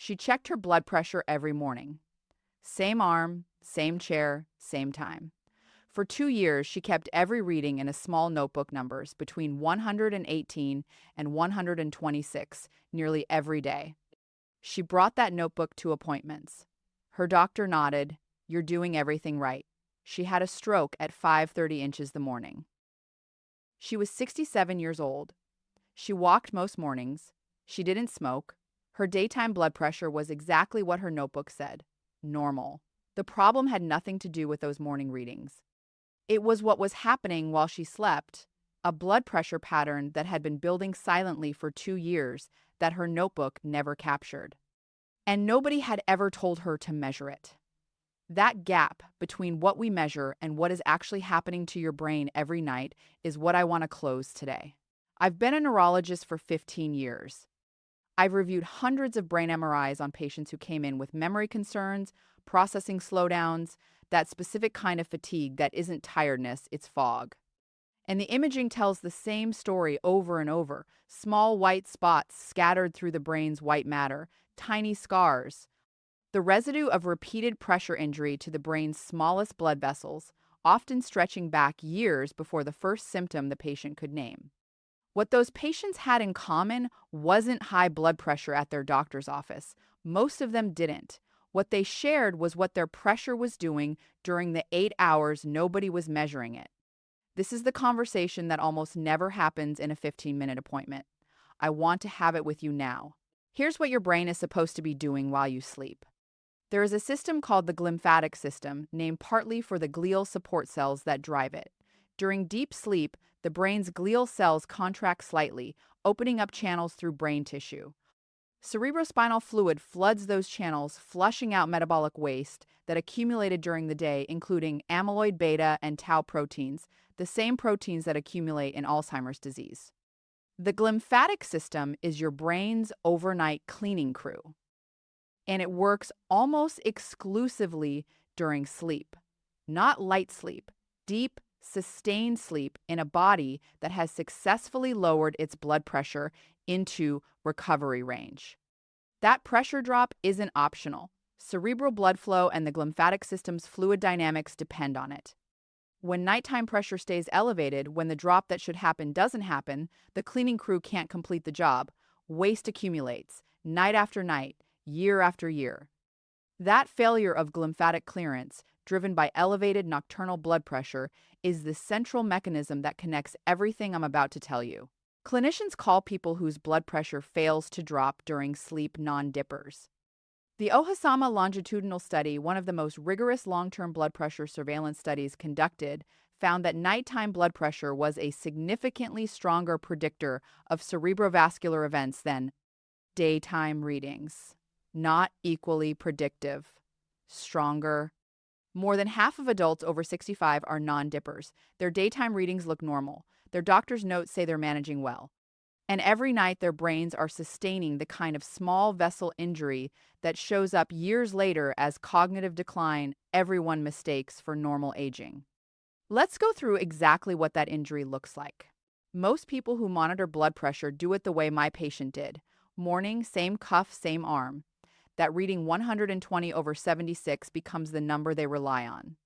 She checked her blood pressure every morning. Same arm, same chair, same time. For 2 years, she kept every reading in a small notebook numbers between 118 and 126 nearly every day. She brought that notebook to appointments. Her doctor nodded, "You're doing everything right." She had a stroke at 5:30 inches the morning. She was 67 years old. She walked most mornings. She didn't smoke. Her daytime blood pressure was exactly what her notebook said: normal. The problem had nothing to do with those morning readings. It was what was happening while she slept, a blood pressure pattern that had been building silently for 2 years that her notebook never captured. And nobody had ever told her to measure it. That gap between what we measure and what is actually happening to your brain every night is what I want to close today. I've been a neurologist for 15 years. I've reviewed hundreds of brain MRIs on patients who came in with memory concerns, processing slowdowns, that specific kind of fatigue that isn't tiredness, it's fog. And the imaging tells the same story over and over: small white spots scattered through the brain's white matter, tiny scars, the residue of repeated pressure injury to the brain's smallest blood vessels, often stretching back years before the first symptom the patient could name. What those patients had in common wasn't high blood pressure at their doctor's office. Most of them didn't. What they shared was what their pressure was doing during the 8 hours nobody was measuring it. This is the conversation that almost never happens in a 15-minute appointment. I want to have it with you now. Here's what your brain is supposed to be doing while you sleep. There is a system called the glymphatic system, named partly for the glial support cells that drive it. During deep sleep, the brain's glial cells contract slightly, opening up channels through brain tissue. Cerebrospinal fluid floods those channels, flushing out metabolic waste that accumulated during the day, including amyloid beta and tau proteins, the same proteins that accumulate in Alzheimer's disease. The glymphatic system is your brain's overnight cleaning crew, and it works almost exclusively during sleep. Not light sleep, deep, sustained sleep in a body that has successfully lowered its blood pressure into recovery range. That pressure drop isn't optional. Cerebral blood flow and the glymphatic system's fluid dynamics depend on it. When nighttime pressure stays elevated, when the drop that should happen doesn't happen, the cleaning crew can't complete the job. Waste accumulates, night after night, year after year. That failure of glymphatic clearance, driven by elevated nocturnal blood pressure, is the central mechanism that connects everything I'm about to tell you. Clinicians call people whose blood pressure fails to drop during sleep non-dippers. The Ohasama longitudinal study, one of the most rigorous long-term blood pressure surveillance studies conducted, found that nighttime blood pressure was a significantly stronger predictor of cerebrovascular events than daytime readings. Not equally predictive. Stronger. More than half of adults over 65 are non-dippers. Their daytime readings look normal. Their doctor's notes say they're managing well. And every night their brains are sustaining the kind of small vessel injury that shows up years later as cognitive decline everyone mistakes for normal aging. Let's go through exactly what that injury looks like. Most people who monitor blood pressure do it the way my patient did. Morning, same cuff, same arm. That reading 120/76 becomes the number they rely on.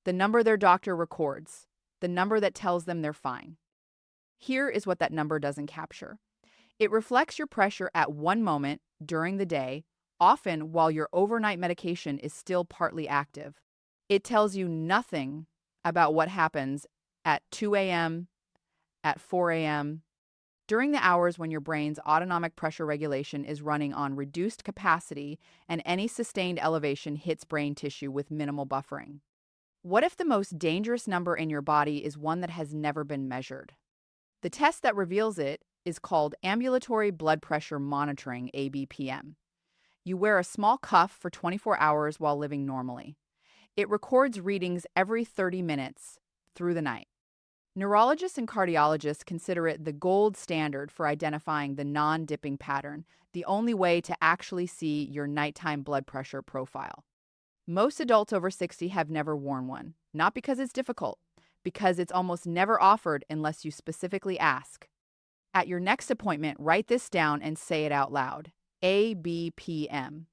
The number their doctor records. The number that tells them they're fine. Here is what that number doesn't capture. It reflects your pressure at one moment during the day, often while your overnight medication is still partly active. It tells you nothing about what happens at 2 a.m., at 4 a.m., during the hours when your brain's autonomic pressure regulation is running on reduced capacity and any sustained elevation hits brain tissue with minimal buffering. What if the most dangerous number in your body is one that has never been measured? The test that reveals it is called ambulatory blood pressure monitoring, ABPM. You wear a small cuff for 24 hours while living normally. It records readings every 30 minutes through the night. Neurologists and cardiologists consider it the gold standard for identifying the non-dipping pattern, the only way to actually see your nighttime blood pressure profile. Most adults over 60 have never worn one, not because it's difficult, because it's almost never offered unless you specifically ask. At your next appointment, write this down and say it out loud. ABPM.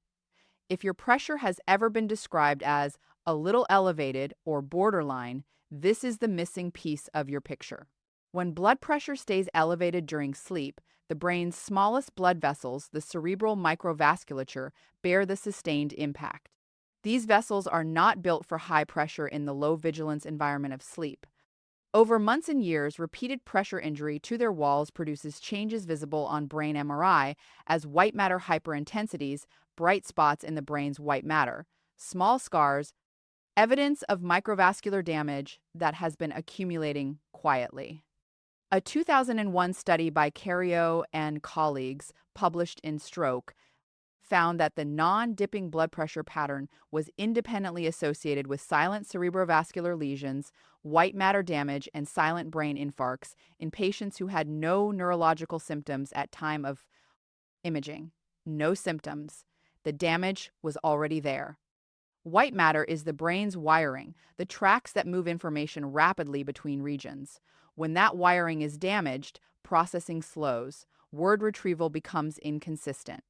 If your pressure has ever been described as a little elevated or borderline, this is the missing piece of your picture. When blood pressure stays elevated during sleep, the brain's smallest blood vessels, the cerebral microvasculature, bear the sustained impact. These vessels are not built for high pressure in the low vigilance environment of sleep. Over months and years, repeated pressure injury to their walls produces changes visible on brain MRI as white matter hyperintensities, bright spots in the brain's white matter, small scars, evidence of microvascular damage that has been accumulating quietly. A 2001 study by Cario and colleagues, published in Stroke, found that the non-dipping blood pressure pattern was independently associated with silent cerebrovascular lesions, white matter damage, and silent brain infarcts in patients who had no neurological symptoms at time of imaging. No symptoms. The damage was already there. White matter is the brain's wiring, the tracks that move information rapidly between regions. When that wiring is damaged, processing slows. Word retrieval becomes inconsistent.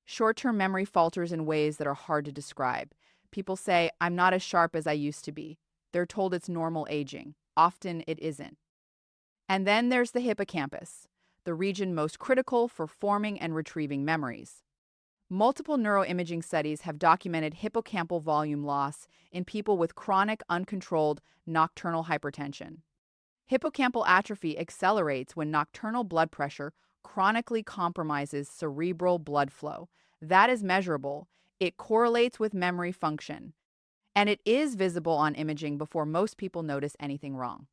Short-term memory falters in ways that are hard to describe. People say, "I'm not as sharp as I used to be." They're told it's normal aging. Often it isn't. And then there's the hippocampus, the region most critical for forming and retrieving memories. Multiple neuroimaging studies have documented hippocampal volume loss in people with chronic, uncontrolled nocturnal hypertension. Hippocampal atrophy accelerates when nocturnal blood pressure chronically compromises cerebral blood flow. That is measurable. It correlates with memory function. And it is visible on imaging before most people notice anything wrong.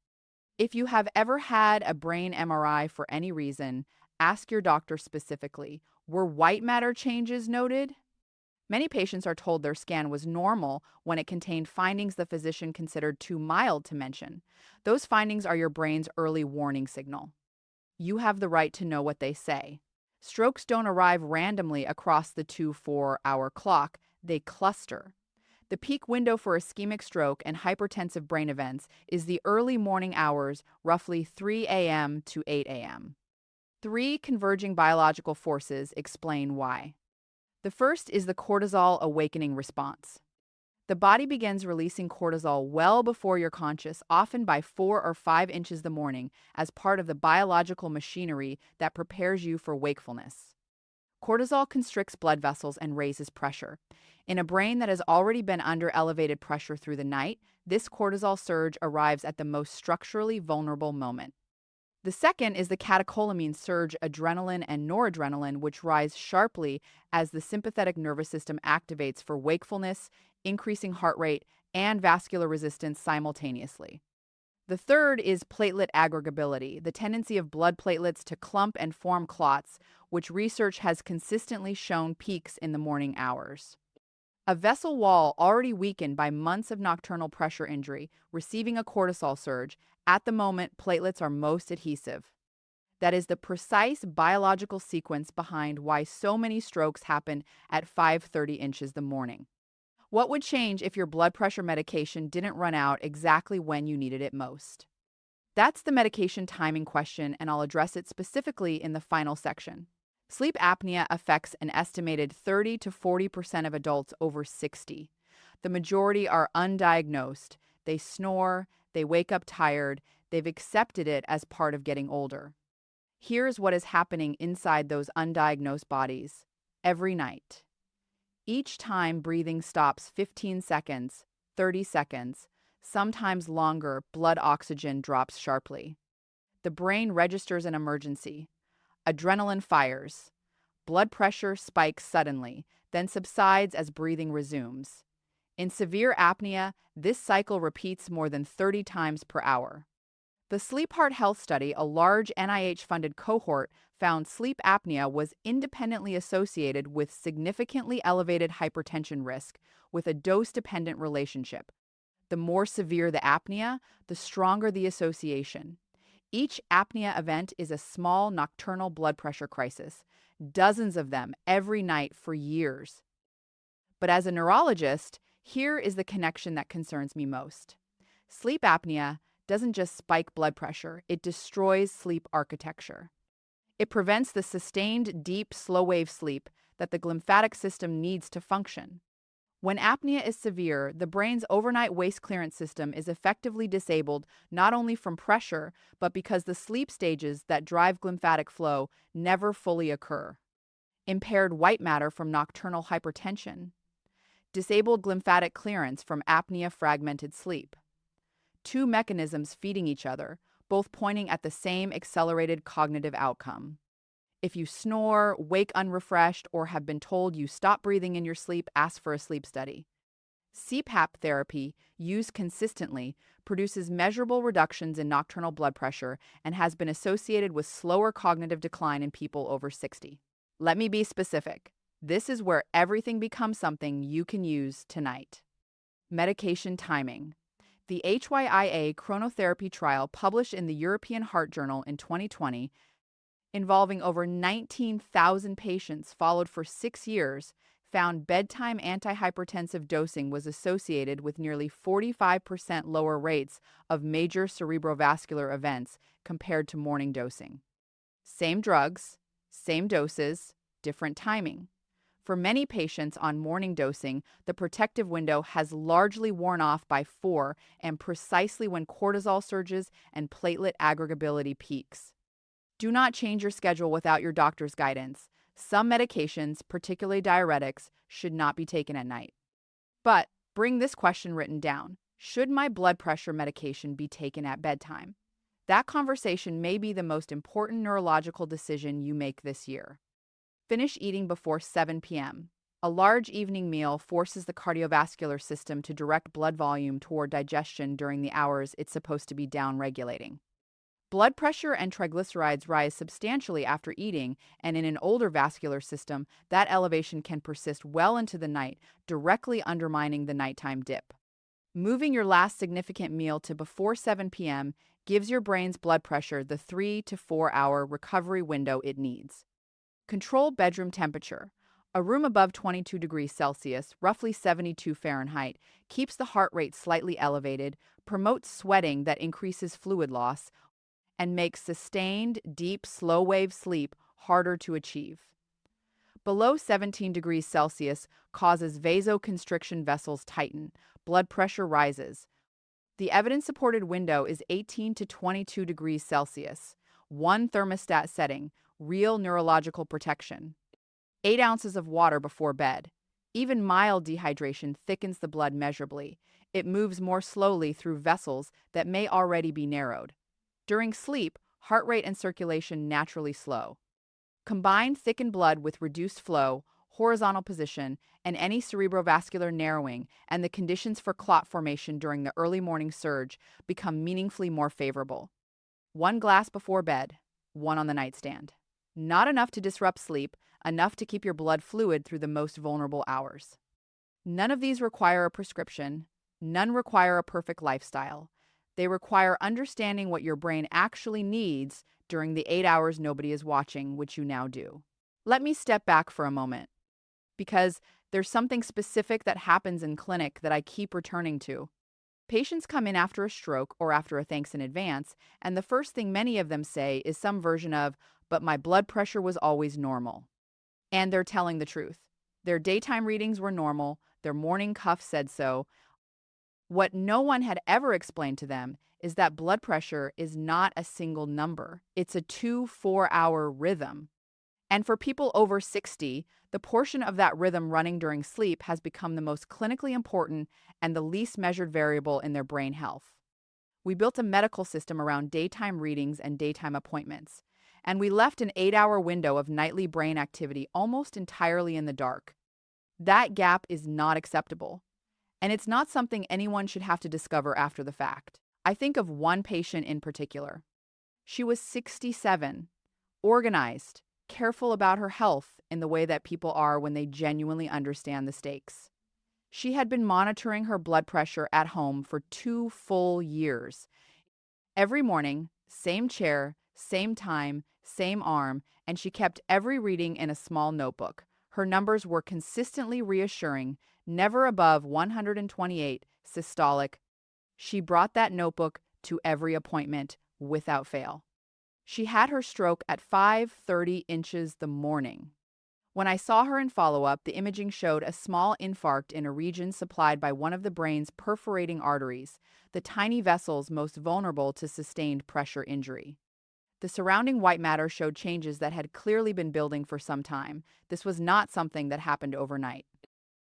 If you have ever had a brain MRI for any reason, ask your doctor specifically, were white matter changes noted? Many patients are told their scan was normal when it contained findings the physician considered too mild to mention. Those findings are your brain's early warning signal. You have the right to know what they say. Strokes don't arrive randomly across the 2-4 hour clock, they cluster. The peak window for ischemic stroke and hypertensive brain events is the early morning hours, roughly 3 a.m. to 8 a.m. Three converging biological forces explain why. The first is the cortisol awakening response. The body begins releasing cortisol well before you're conscious, often by 4 or 5 inches the morning, as part of the biological machinery that prepares you for wakefulness. Cortisol constricts blood vessels and raises pressure. In a brain that has already been under elevated pressure through the night, this cortisol surge arrives at the most structurally vulnerable moment. The second is the catecholamine surge, adrenaline and noradrenaline, which rise sharply as the sympathetic nervous system activates for wakefulness, increasing heart rate, and vascular resistance simultaneously. The third is platelet aggregability, the tendency of blood platelets to clump and form clots, which research has consistently shown peaks in the morning hours. A vessel wall already weakened by months of nocturnal pressure injury, receiving a cortisol surge, at the moment platelets are most adhesive. That is the precise biological sequence behind why so many strokes happen at 5:30 inches the morning. What would change if your blood pressure medication didn't run out exactly when you needed it most? That's the medication timing question, and I'll address it specifically in the final section. Sleep apnea affects an estimated 30 to 40% of adults over 60. The majority are undiagnosed. They snore, they wake up tired, they've accepted it as part of getting older. Here's what is happening inside those undiagnosed bodies every night. Each time breathing stops 15 seconds, 30 seconds, sometimes longer, blood oxygen drops sharply. The brain registers an emergency. Adrenaline fires. Blood pressure spikes suddenly, then subsides as breathing resumes. In severe apnea, this cycle repeats more than 30 times per hour. The Sleep Heart Health Study, a large NIH-funded cohort, found sleep apnea was independently associated with significantly elevated hypertension risk, with a dose-dependent relationship. The more severe the apnea, the stronger the association. Each apnea event is a small nocturnal blood pressure crisis, dozens of them every night for years. But as a neurologist, here is the connection that concerns me most. Sleep apnea doesn't just spike blood pressure, it destroys sleep architecture. It prevents the sustained, deep, slow-wave sleep that the glymphatic system needs to function. When apnea is severe, the brain's overnight waste clearance system is effectively disabled not only from pressure, but because the sleep stages that drive glymphatic flow never fully occur. Impaired white matter from nocturnal hypertension. Disabled glymphatic clearance from apnea-fragmented sleep. Two mechanisms feeding each other, both pointing at the same accelerated cognitive outcome. If you snore, wake unrefreshed, or have been told you stop breathing in your sleep, ask for a sleep study. CPAP therapy, used consistently, produces measurable reductions in nocturnal blood pressure and has been associated with slower cognitive decline in people over 60. Let me be specific. This is where everything becomes something you can use tonight. Medication timing. The HYIA chronotherapy trial published in the European Heart Journal in 2020, involving over 19,000 patients followed for 6 years, found bedtime antihypertensive dosing was associated with nearly 45% lower rates of major cerebrovascular events compared to morning dosing. Same drugs, same doses, different timing. For many patients on morning dosing, the protective window has largely worn off by 4 and precisely when cortisol surges and platelet aggregability peaks. Do not change your schedule without your doctor's guidance. Some medications, particularly diuretics, should not be taken at night. But bring this question written down. Should my blood pressure medication be taken at bedtime? That conversation may be the most important neurological decision you make this year. Finish eating before 7 p.m. A large evening meal forces the cardiovascular system to direct blood volume toward digestion during the hours it's supposed to be down-regulating. Blood pressure and triglycerides rise substantially after eating, and in an older vascular system, that elevation can persist well into the night, directly undermining the nighttime dip. Moving your last significant meal to before 7 p.m. gives your brain's blood pressure the 3 to 4 hour recovery window it needs. Control bedroom temperature. A room above 22 degrees Celsius, roughly 72 Fahrenheit, keeps the heart rate slightly elevated, promotes sweating that increases fluid loss, and makes sustained, deep, slow-wave sleep harder to achieve. Below 17 degrees Celsius causes vasoconstriction, vessels tighten, blood pressure rises. The evidence-supported window is 18 to 22 degrees Celsius, one thermostat setting, real neurological protection. 8 ounces of water before bed. Even mild dehydration thickens the blood measurably. It moves more slowly through vessels that may already be narrowed. During sleep, heart rate and circulation naturally slow. Combine thickened blood with reduced flow, horizontal position, and any cerebrovascular narrowing, and the conditions for clot formation during the early morning surge become meaningfully more favorable. 1 glass before bed, 1 on the nightstand. Not enough to disrupt sleep, enough to keep your blood fluid through the most vulnerable hours. None of these require a prescription. None require a perfect lifestyle. They require understanding what your brain actually needs during the 8 hours nobody is watching, which you now do. Let me step back for a moment, because there's something specific that happens in clinic that I keep returning to. Patients come in after a stroke or after a thanks in advance, and the first thing many of them say is some version of, "But my blood pressure was always normal." And they're telling the truth. Their daytime readings were normal, their morning cuff said so. What no one had ever explained to them is that blood pressure is not a single number. It's a 2-4 hour rhythm. And for people over 60, the portion of that rhythm running during sleep has become the most clinically important and the least measured variable in their brain health. We built a medical system around daytime readings and daytime appointments, and we left an 8-hour window of nightly brain activity almost entirely in the dark. That gap is not acceptable. And it's not something anyone should have to discover after the fact. I think of one patient in particular. She was 67, organized, careful about her health in the way that people are when they genuinely understand the stakes. She had been monitoring her blood pressure at home for 2 full years. Every morning, same chair, same time, same arm, and she kept every reading in a small notebook. Her numbers were consistently reassuring, never above 128 systolic. She brought that notebook to every appointment without fail. She had her stroke at 5:30 inches the morning. When I saw her in follow-up, the imaging showed a small infarct in a region supplied by one of the brain's perforating arteries, the tiny vessels most vulnerable to sustained pressure injury. The surrounding white matter showed changes that had clearly been building for some time. This was not something that happened overnight.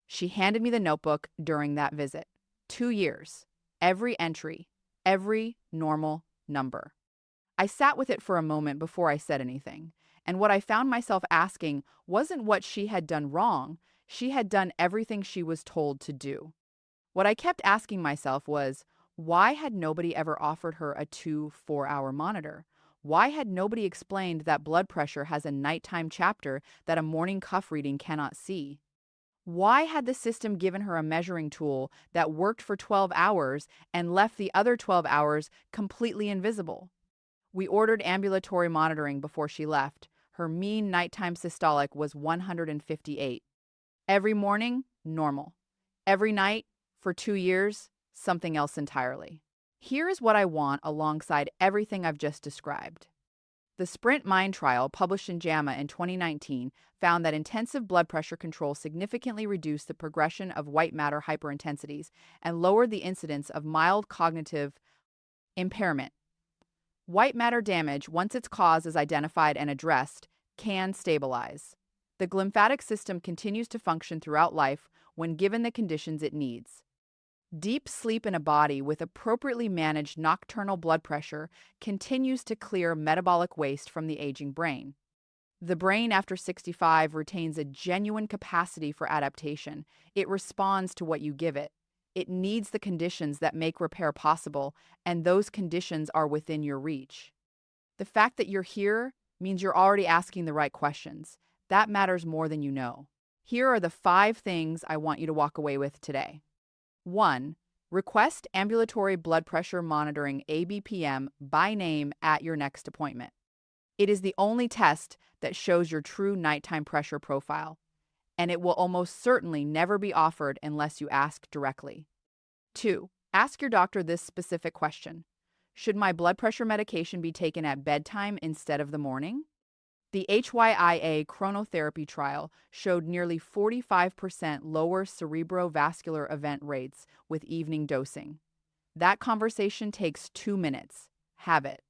She handed me the notebook during that visit. 2 years. Every entry. Every normal number. I sat with it for a moment before I said anything. And what I found myself asking wasn't what she had done wrong. She had done everything she was told to do. What I kept asking myself was, why had nobody ever offered her a 2-4-hour monitor? Why had nobody explained that blood pressure has a nighttime chapter that a morning cuff reading cannot see? Why had the system given her a measuring tool that worked for 12 hours and left the other 12 hours completely invisible? We ordered ambulatory monitoring before she left. Her mean nighttime systolic was 158. Every morning, normal. Every night, for 2 years, something else entirely. Here is what I want alongside everything I've just described. The Sprint Mind trial, published in JAMA in 2019, found that intensive blood pressure control significantly reduced the progression of white matter hyperintensities and lowered the incidence of mild cognitive impairment. White matter damage, once its cause is identified and addressed, can stabilize. The glymphatic system continues to function throughout life when given the conditions it needs. Deep sleep in a body with appropriately managed nocturnal blood pressure continues to clear metabolic waste from the aging brain. The brain after 65 retains a genuine capacity for adaptation. It responds to what you give it. It needs the conditions that make repair possible, and those conditions are within your reach. The fact that you're here means you're already asking the right questions. That matters more than you know. Here are the 5 things I want you to walk away with today. 1. Request ambulatory blood pressure monitoring ABPM by name at your next appointment. It is the only test that shows your true nighttime pressure profile, and it will almost certainly never be offered unless you ask directly. 2. Ask your doctor this specific question. Should my blood pressure medication be taken at bedtime instead of the morning? The HYIA chronotherapy trial showed nearly 45% lower cerebrovascular event rates with evening dosing. That conversation takes 2 minutes. Have it.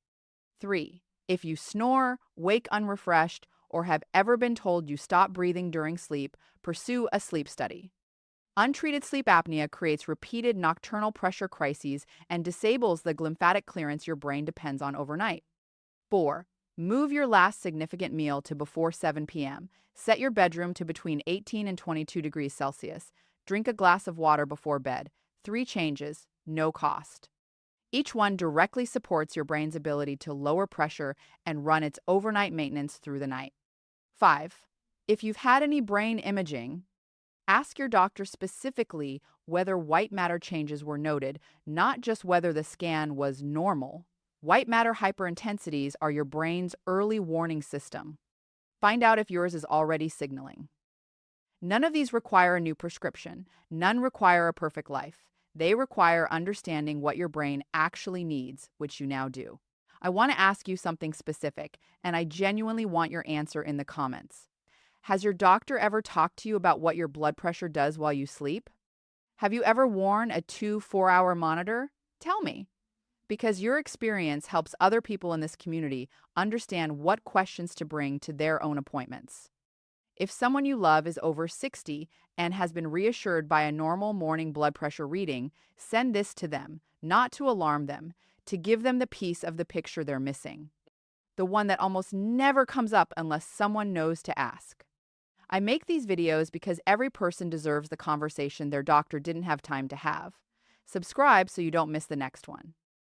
3. If you snore, wake unrefreshed, or have ever been told you stop breathing during sleep, pursue a sleep study. Untreated sleep apnea creates repeated nocturnal pressure crises and disables the glymphatic clearance your brain depends on overnight. 4. Move your last significant meal to before 7 p.m. Set your bedroom to between 18 and 22 degrees Celsius. Drink a glass of water before bed. 3 changes, no cost. Each one directly supports your brain's ability to lower pressure and run its overnight maintenance through the night. 5. If you've had any brain imaging, ask your doctor specifically whether white matter changes were noted, not just whether the scan was normal. White matter hyperintensities are your brain's early warning system. Find out if yours is already signaling. None of these require a new prescription. None require a perfect life. They require understanding what your brain actually needs, which you now do. I want to ask you something specific, and I genuinely want your answer in the comments. Has your doctor ever talked to you about what your blood pressure does while you sleep? Have you ever worn a 2-4-hour monitor? Tell me. Because your experience helps other people in this community understand what questions to bring to their own appointments. If someone you love is over 60 and has been reassured by a normal morning blood pressure reading, send this to them, not to alarm them, to give them the piece of the picture they're missing. The one that almost never comes up unless someone knows to ask. I make these videos because every person deserves the conversation their doctor didn't have time to have. Subscribe so you don't miss the next one.